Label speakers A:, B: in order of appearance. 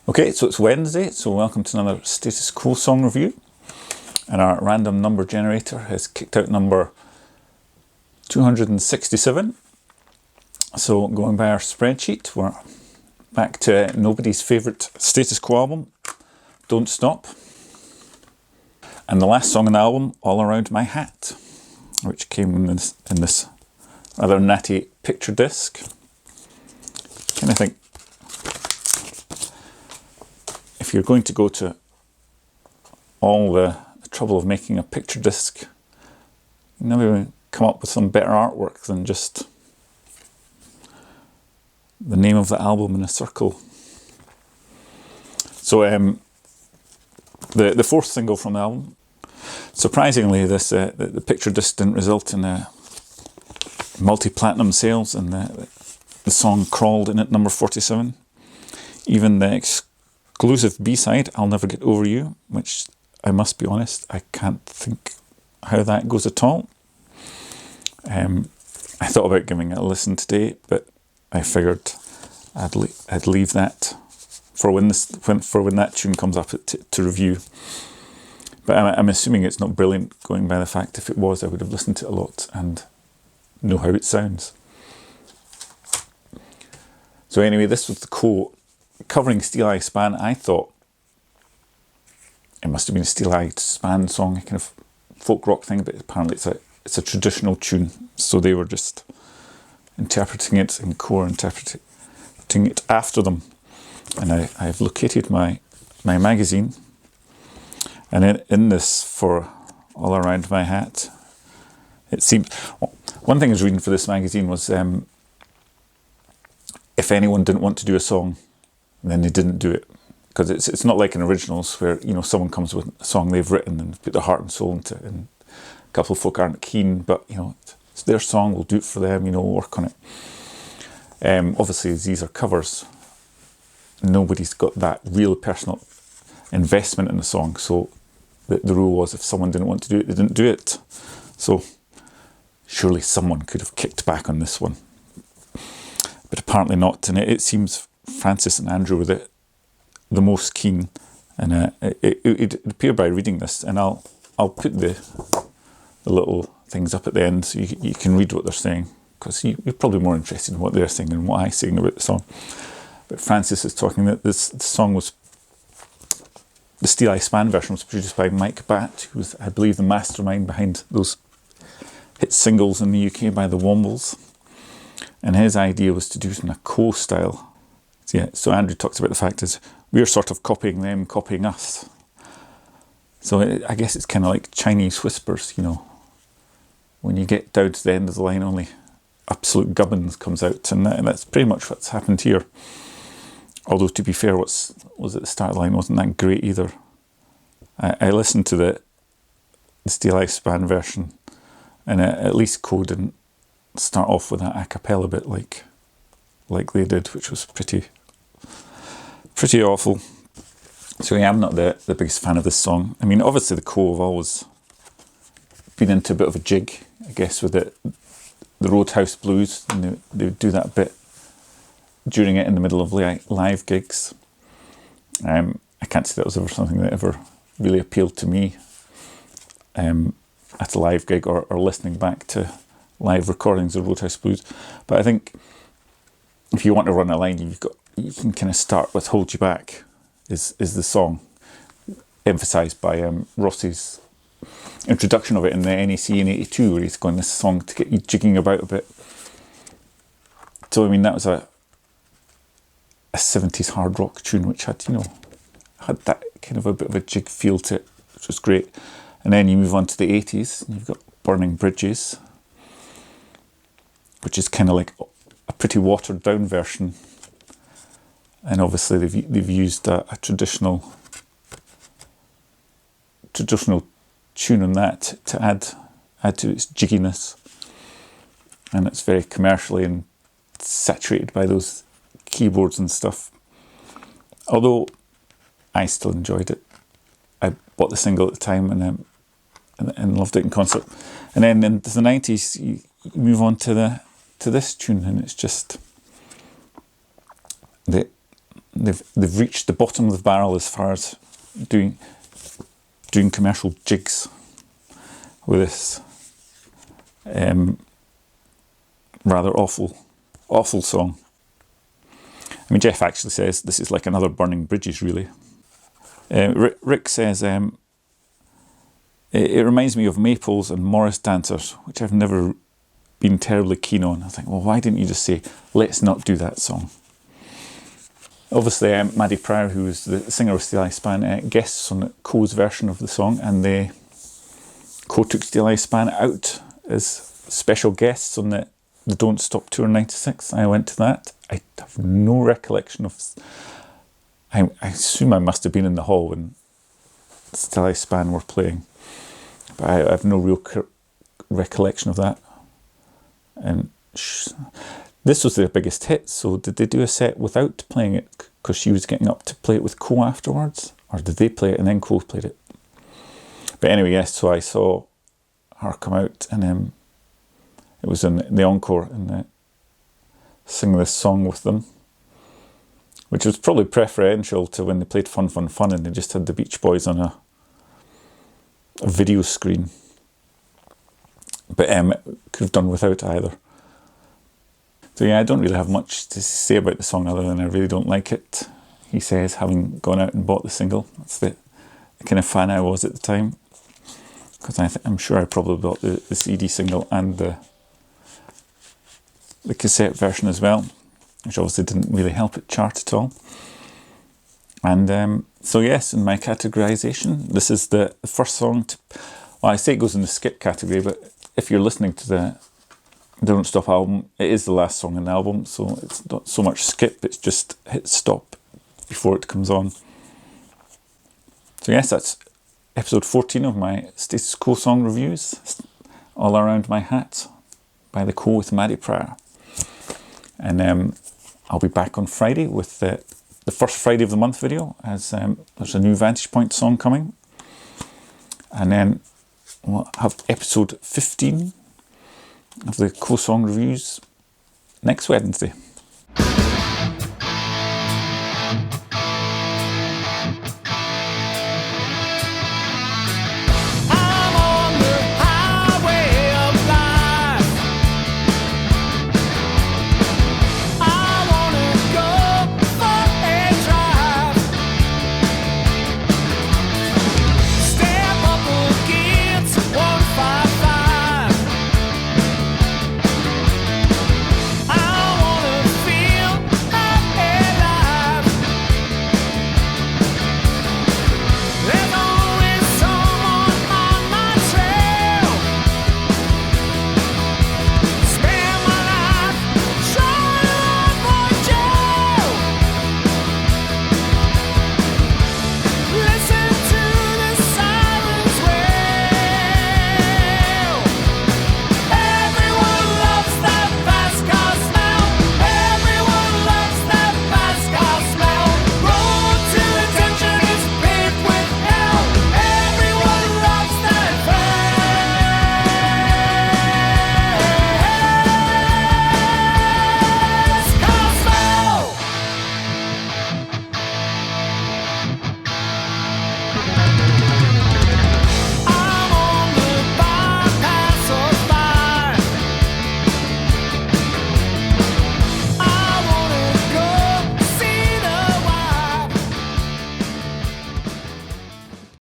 A: Okay, so it's Wednesday, so welcome to another Status Quo song review. And our random number generator has kicked out number 267. So going by our spreadsheet, we're back to nobody's favourite Status Quo album, Don't Stop. And the last song on the album, All Around My Hat, which came in this rather natty picture disc. And I think if you're going to go to all the trouble of making a picture disc, you never come up with some better artwork than just the name of the album in a circle. So the fourth single from the album, surprisingly, the picture disc didn't result in multi-platinum sales, and the song crawled in at number 47. Even the exclusive B-side, I'll Never Get Over You, which I must be honest, I can't think how that goes at all. I thought about giving it a listen today, but I figured I'd leave that for when that tune comes up to review. But I'm assuming it's not brilliant, going by the fact if it was, I would have listened to it a lot and know how it sounds. So anyway, this was the quote covering Steeleye Span. I thought it must have been a Steeleye Span song, a kind of folk rock thing, but apparently it's a traditional tune, so they were just interpreting it in core, interpreting it after them. And I've located my magazine, and in this, for All Around My Hat, it seemed, one thing I was reading for this magazine was if anyone didn't want to do a song, then they didn't do it. Because it's not like in originals where, you know, someone comes with a song they've written and put their heart and soul into it, and a couple of folk aren't keen, but, you know, it's their song, we'll do it for them, you know, we'll work on it. Obviously, these are covers. Nobody's got that real personal investment in the song, so the rule was if someone didn't want to do it, they didn't do it. So surely someone could have kicked back on this one. But apparently not, and it seems Francis and Andrew were the most keen, and it appeared by reading this, and I'll put the little things up at the end so you can read what they're saying, because you're probably more interested in what they're saying than what I'm saying about the song. But Francis is talking that the song was, the Steeleye Span version was produced by Mike Batt, who was, I believe, the mastermind behind those hit singles in the UK by the Wombles, and his idea was to do it in a Quo style. Yeah, so Andrew talks about the fact is we're sort of copying them, copying us. So I guess it's kind of like Chinese whispers, you know. When you get down to the end of the line, only absolute gubbins comes out, and that's pretty much what's happened here. Although, to be fair, what was at the start of the line wasn't that great either. I listened to the Steeleye Span version, and at least Quo didn't start off with that a cappella bit like they did, which was pretty awful. So yeah, I'm not the biggest fan of this song. I mean, obviously the Quo have always been into a bit of a jig, I guess, with the Roadhouse Blues, and they would do that bit during it in the middle of live gigs. I can't say that was ever something that ever really appealed to me at a live gig or listening back to live recordings of Roadhouse Blues. But I think if you want to run a line, you can kind of start with Hold You Back is the song, emphasised by Ross's introduction of it in the NEC in 82, where he's going, this song to get you jigging about a bit. So I mean, that was a 70s hard rock tune which had, you know, had that kind of a bit of a jig feel to it, which was great. And then you move on to the 80s, and you've got Burning Bridges, which is kind of like a pretty watered down version, and obviously they've used a traditional tune on that to add to its jigginess, and it's very commercially and saturated by those keyboards and stuff. Although I still enjoyed it. I bought the single at the time and loved it in concert. And then in the 90s, you move on to this tune, and it's just they've reached the bottom of the barrel as far as doing commercial jigs with this rather awful song. I mean, Jeff actually says this is like another Burning Bridges, really. Rick says, it reminds me of Maples and Morris Dancers, which I've never been terribly keen on. I think, well, why didn't you just say, let's not do that song? Obviously, Maddie Pryor, who was the singer of Steeleye Span, guests on Co's version of the song, and Co took Steeleye Span out as special guests on the Don't Stop Tour 96. I went to that. I have no recollection of... I assume I must have been in the hall when Steeleye Span were playing, but I have no real recollection of that. And this was their biggest hit, so did they do a set without playing it because she was getting up to play it with Co afterwards? Or did they play it and then Co played it? But anyway, yes, so I saw her come out, and it was in the encore, and sing this song with them, which was probably preferential to when they played Fun Fun Fun and they just had the Beach Boys on a video screen. But could have done without either. So yeah, I don't really have much to say about the song other than I really don't like it, he says, having gone out and bought the single. That's the kind of fan I was at the time, because I'm sure I probably bought the CD single and the cassette version as well, which obviously didn't really help it chart at all. And so yes, in my categorization, this is the first song to... Well, I say it goes in the skip category, but if you're listening to the Don't Stop album, it is the last song in the album, so it's not so much skip, it's just hit stop before it comes on. So yes, that's episode 14 of my Status Quo song reviews, all around my hat, by the Co with Maddie Pryor. And I'll be back on Friday with the first Friday of the month video, as there's a new Vantage Point song coming. And then we'll have episode 15 of the Co song reviews next Wednesday.